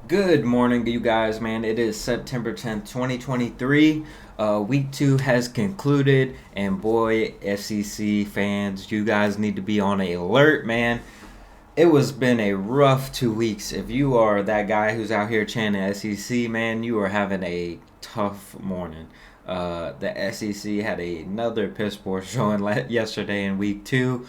Good morning, you guys, man. It is September 10th, 2023. Week 2 has concluded, and boy, SEC fans, you guys need to be on alert, man. It was been a rough 2 weeks. If you are that guy who's out here chanting SEC, man, you are having a tough morning. The SEC had another piss poor showing yesterday in week 2.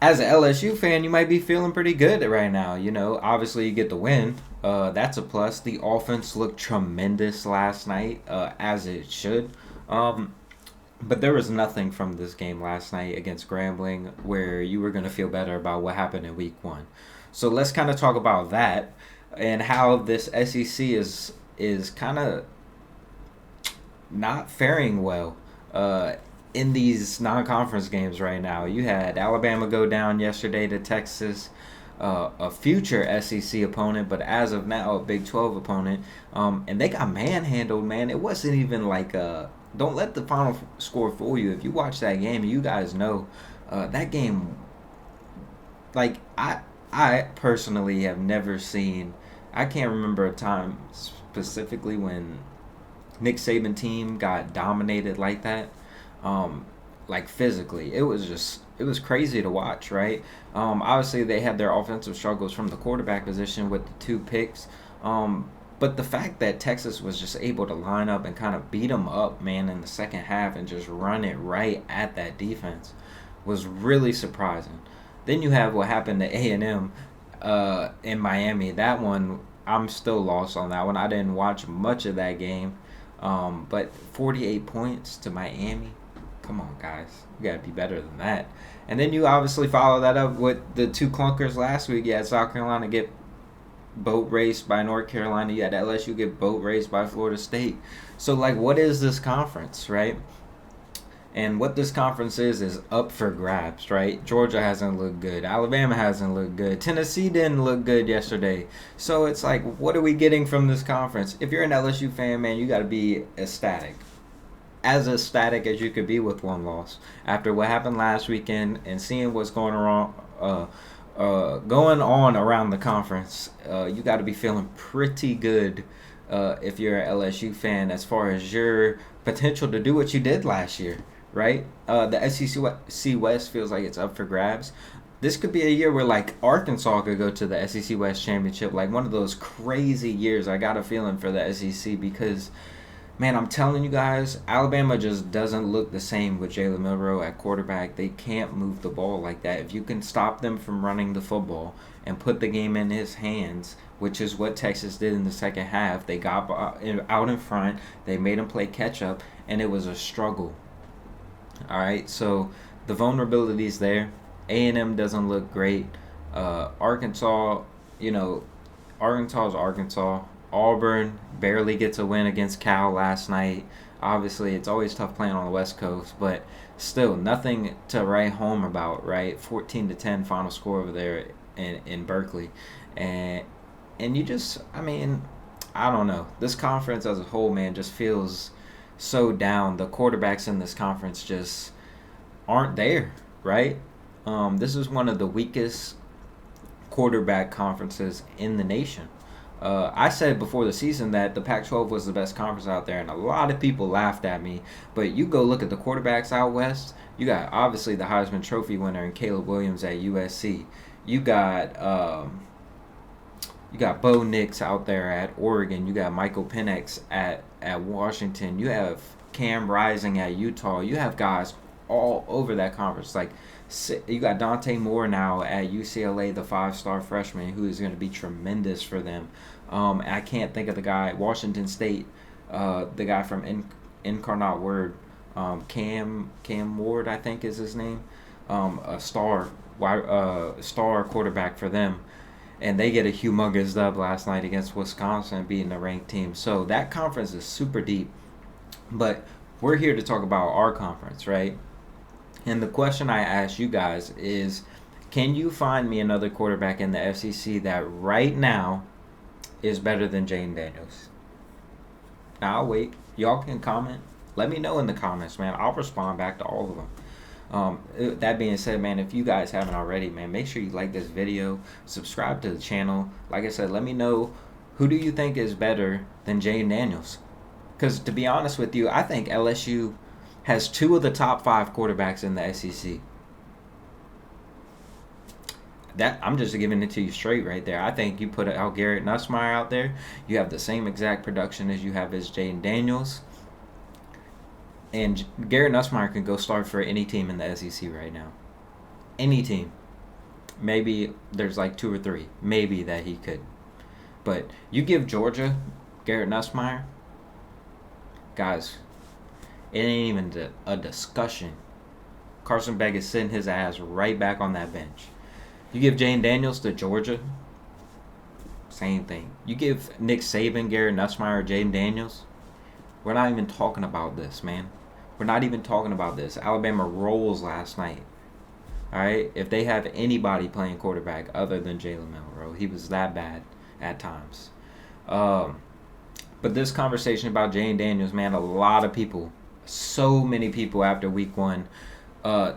As an LSU fan, you might be feeling pretty good right now. Obviously you get the win. That's a plus. The offense looked tremendous last night, as it should. Um, but there was nothing from this game last night against Grambling where you were going to feel better about what happened in week 1. So let's kind of talk about that and how this SEC is kind of not faring well. In these non-conference games right now. You had Alabama go down yesterday to Texas, a future SEC opponent, but as of now a Big 12 opponent, and they got manhandled. Man, it wasn't even like don't let the final score fool you. If you watch that game, you guys know that game. Like I personally have never seen. I can't remember a time specifically when Nick Saban team got dominated like that. Um, like physically, it was crazy to watch, right? Obviously, they had their offensive struggles from the quarterback position with the 2 picks. But the fact that Texas was just able to line up and kind of beat them up, man, in the second half and just run it right at that defense was really surprising. Then you have what happened to A&M in Miami. That one, I'm still lost on that one. I didn't watch much of that game. But 48 points to Miami. Come on, guys. You got to be better than that. And then you obviously follow that up with the 2 clunkers last week. You had South Carolina get boat raced by North Carolina. You had LSU get boat raced by Florida State. So, like, what is this conference, right? And what this conference is up for grabs, right? Georgia hasn't looked good. Alabama hasn't looked good. Tennessee didn't look good yesterday. So it's like, what are we getting from this conference? If you're an LSU fan, man, you got to be ecstatic. As ecstatic as you could be with one loss. After what happened last weekend and seeing what's going on around the conference, you got to be feeling pretty good if you're an LSU fan as far as your potential to do what you did last year, right? The SEC West feels like it's up for grabs. This could be a year where like Arkansas could go to the SEC West championship, like one of those crazy years. I got a feeling for the SEC because, man, I'm telling you guys, Alabama just doesn't look the same with Jalen Milroe at quarterback. They can't move the ball like that. If you can stop them from running the football and put the game in his hands, which is what Texas did in the second half, they got out in front, they made him play catch up, and it was a struggle. All right, so the vulnerabilities there. A&M doesn't look great. Arkansas, you know, Arkansas is Arkansas. Auburn barely gets a win against Cal last night. Obviously, it's always tough playing on the West Coast, but still nothing to write home about, right? 14-10 final score over there in Berkeley, and you just, I mean, I don't know. This conference as a whole, man, just feels so down. The quarterbacks in this conference just aren't there, right? This is one of the weakest quarterback conferences in the nation. I said before the season that the Pac-12 was the best conference out there, and a lot of people laughed at me. But you go look at the quarterbacks out west. You got obviously the Heisman Trophy winner and Caleb Williams at USC. You got Bo Nix out there at Oregon. You got Michael Penix at Washington. You have Cam Rising at Utah. You have guys all over that conference. Like, you got Dante Moore now at UCLA, the 5-star freshman, who is going to be tremendous for them. I can't think of the guy at Washington State, the guy from Incarnate Word, Cam Ward, I think is his name, a star quarterback for them. And they get a humongous dub last night against Wisconsin, beating a ranked team. So that conference is super deep. But we're here to talk about our conference, right? And the question I ask you guys is, can you find me another quarterback in the FCC that right now is better than Jayden Daniels? Now, I'll wait. Y'all can comment. Let me know in the comments, man. I'll respond back to all of them. That being said, man, if you guys haven't already, man, make sure you like this video, subscribe to the channel. Like I said, let me know Who do you think is better than Jayden Daniels? Because to be honest with you, I think LSU has two of the top five quarterbacks in the SEC. That I'm just giving it to you straight right there. I think you put out Garrett Nussmeier out there, you have the same exact production as you have as Jayden Daniels. And Garrett Nussmeier can go start for any team in the SEC right now. Any team. Maybe there's like two or three. Maybe that he could. But you give Georgia Garrett Nussmeier, guys, it ain't even a discussion. Carson Beck is sitting his ass right back on that bench. You give Jayden Daniels to Georgia, same thing. You give Nick Saban, Garrett Nussmeier, Jayden Daniels, we're not even talking about this, man. We're not even talking about this. Alabama rolls last night. All right? If they have anybody playing quarterback other than Jalen Milroe, he was that bad at times. But this conversation about Jayden Daniels, man, a lot of people, so many people after week one,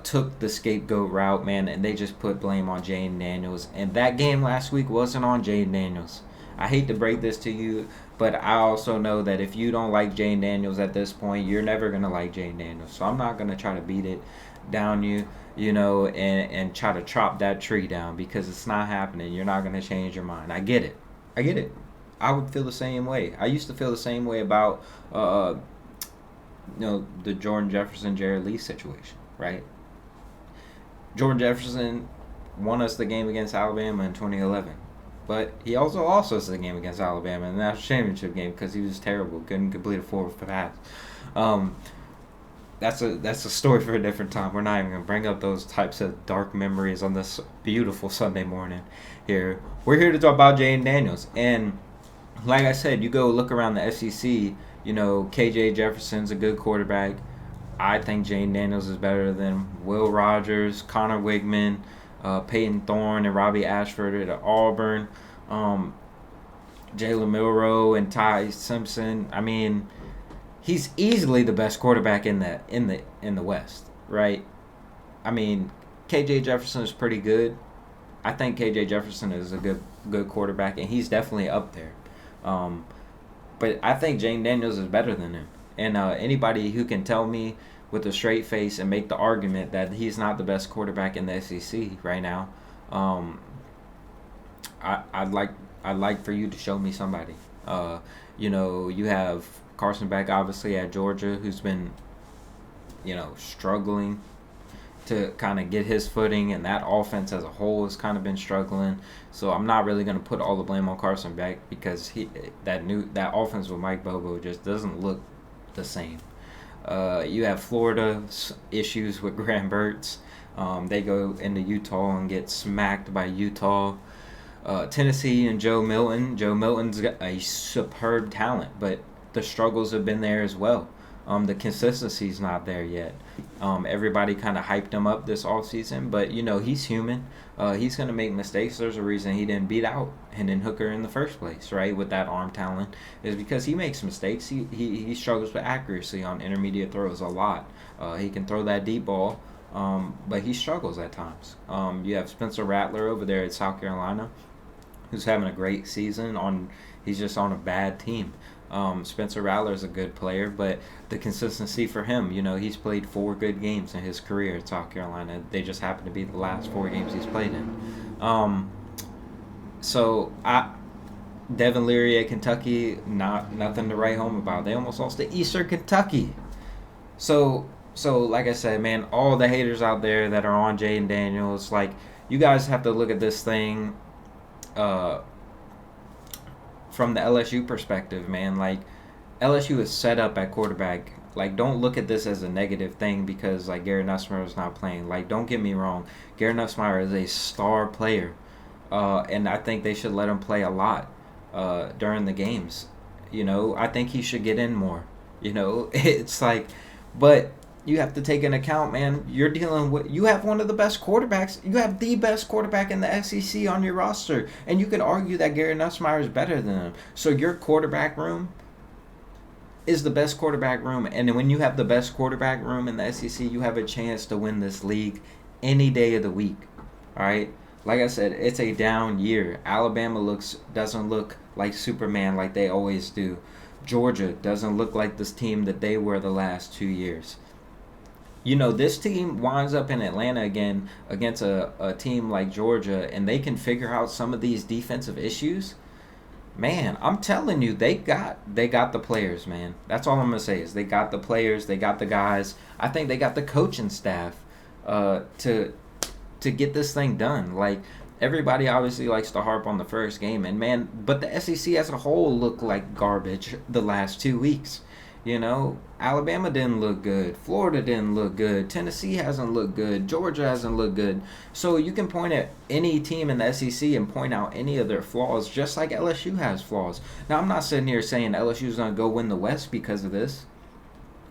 took the scapegoat route, man, and they just put blame on Jayden Daniels. And that game last week wasn't on Jayden Daniels. I hate to break this to you, but I also know that if you don't like Jayden Daniels at this point, you're never going to like Jayden Daniels. So I'm not going to try to beat it down you know, and try to chop that tree down because it's not happening. You're not going to change your mind. I get it. I would feel the same way. I used to feel the same way about, the Jordan Jefferson, Jared Lee situation, right? Jordan Jefferson won us the game against Alabama in 2011. But he also lost us the game against Alabama in the national championship game because he was terrible, couldn't complete a forward pass. That's a story for a different time. We're not even going to bring up those types of dark memories on this beautiful Sunday morning here. We're here to talk about Jayden Daniels. And like I said, you go look around the SEC, you know, KJ Jefferson's a good quarterback. I think Jayden Daniels is better than Will Rogers, Connor Wigman, Peyton Thorne, and Robbie Ashford at Auburn, Jalen Milroe and Ty Simpson. I mean, he's easily the best quarterback in the West, right? I mean, KJ Jefferson is pretty good. I think KJ Jefferson is a good quarterback, and he's definitely up there. But I think Jayden Daniels is better than him. And anybody who can tell me with a straight face and make the argument that he's not the best quarterback in the SEC right now, I'd like for you to show me somebody. You have Carson Beck obviously at Georgia, who's been, struggling to kind of get his footing, and that offense as a whole has kind of been struggling. So I'm not really going to put all the blame on Carson Beck because that offense with Mike Bobo just doesn't look the same. You have Florida's issues with Graham Burtz. They go into Utah and get smacked by Utah. Tennessee and Joe Milton. Joe Milton's got a superb talent, but the struggles have been there as well. The consistency's not there yet. Everybody kind of hyped him up this offseason, but, he's human. He's going to make mistakes. There's a reason he didn't beat out Hendon Hooker in the first place, right, with that arm talent, is because he makes mistakes. He struggles with accuracy on intermediate throws a lot. He can throw that deep ball, but he struggles at times. You have Spencer Rattler over there at South Carolina, who's having a great season. He's just on a bad team. Spencer Rattler is a good player, but the consistency for him, he's played 4 good games in his career at South Carolina. They just happen to be the last 4 games he's played in. Devin Leary at Kentucky, nothing to write home about. They almost lost to Eastern Kentucky. So like I said, man, all the haters out there that are on Jayden Daniels, like, you guys have to look at this thing from the LSU perspective, man. Like, LSU is set up at quarterback. Like, don't look at this as a negative thing because, like, Garrett Nussmeier is not playing. Like, don't get me wrong. Garrett Nussmeier is a star player, and I think they should let him play a lot during the games. I think he should get in more. It's like, but you have to take into account, man, you have one of the best quarterbacks. You have the best quarterback in the SEC on your roster. And you could argue that Garrett Nussmeier is better than him. So your quarterback room is the best quarterback room. And when you have the best quarterback room in the SEC, you have a chance to win this league any day of the week. All right? like I said, it's a down year. Alabama doesn't look like Superman like they always do. Georgia doesn't look like this team that they were the last 2 years. This team winds up in Atlanta again against a team like Georgia, and they can figure out some of these defensive issues. Man, I'm telling you, they got the players, man. That's all I'm gonna say is they got the players, they got the guys. I think they got the coaching staff to get this thing done. Like, everybody obviously likes to harp on the first game, and man, but the SEC as a whole looked like garbage the last 2 weeks. Alabama didn't look good. Florida didn't look good. Tennessee hasn't looked good. Georgia hasn't looked good. So you can point at any team in the SEC and point out any of their flaws, just like LSU has flaws. Now, I'm not sitting here saying LSU's going to go win the West because of this.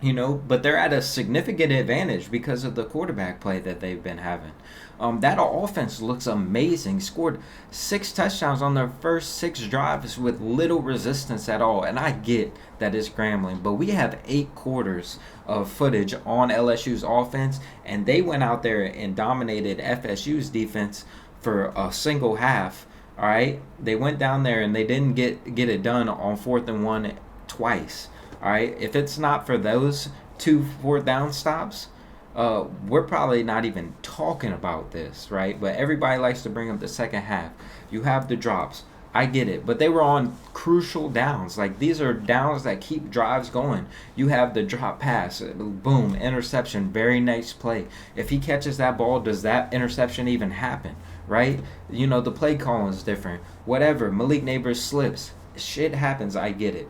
But they're at a significant advantage because of the quarterback play that they've been having. That offense looks amazing. Scored 6 touchdowns on their first 6 drives with little resistance at all. And I get that it's Grambling, but we have 8 quarters of footage on LSU's offense, and they went out there and dominated FSU's defense for a single half. All right, they went down there and they didn't get it done on 4th and 1 twice. All right, if it's not for those 2 4th down stops, we're probably not even talking about this, right? But everybody likes to bring up the second half. You have the drops. I get it, but they were on crucial downs. Like, these are downs that keep drives going. You have the drop pass, boom, interception, very nice play. If he catches that ball, does that interception even happen, right? The play calling is different. Whatever, Malik Neighbors slips. Shit happens, I get it,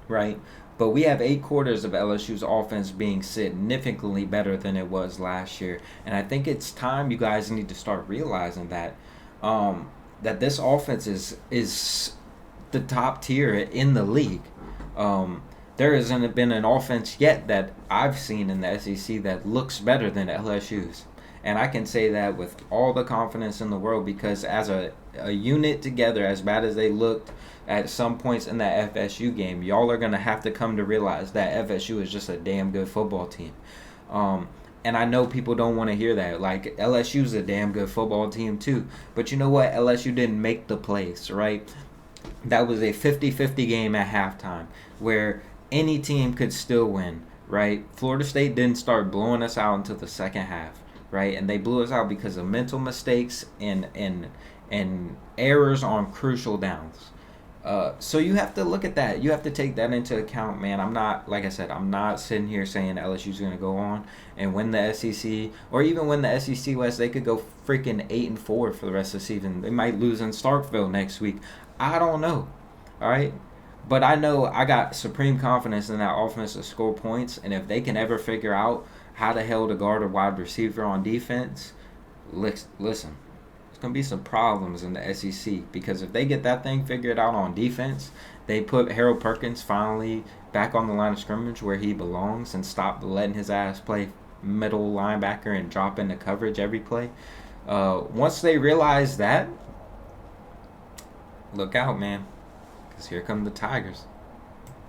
right? But we have 8 quarters of LSU's offense being significantly better than it was last year. And I think it's time you guys need to start realizing that that this offense is the top tier in the league. There hasn't been an offense yet that I've seen in the SEC that looks better than LSU's. And I can say that with all the confidence in the world because as a unit together, as bad as they looked at some points in that FSU game, y'all are going to have to come to realize that FSU is just a damn good football team. And I know people don't want to hear that. Like, LSU's a damn good football team too. But you know what? LSU didn't make the plays, right? That was a 50-50 game at halftime where any team could still win, right? Florida State didn't start blowing us out until the second half, right? And they blew us out because of mental mistakes and errors on crucial downs. So you have to look at that. You have to take that into account, man. I'm not sitting here saying LSU's going to go on and win the SEC or even win the SEC West. They could go freaking 8-4 for the rest of the season. They might lose in Starkville next week. I don't know. All right. But I know I got supreme confidence in that offense to score points. And if they can ever figure out how the hell to guard a wide receiver on defense, listen. Going to be some problems in the SEC because if they get that thing figured out on defense, they put Harold Perkins finally back on the line of scrimmage where he belongs and stop letting his ass play middle linebacker and drop into coverage every play. Once they realize that, look out, man, because here come the Tigers.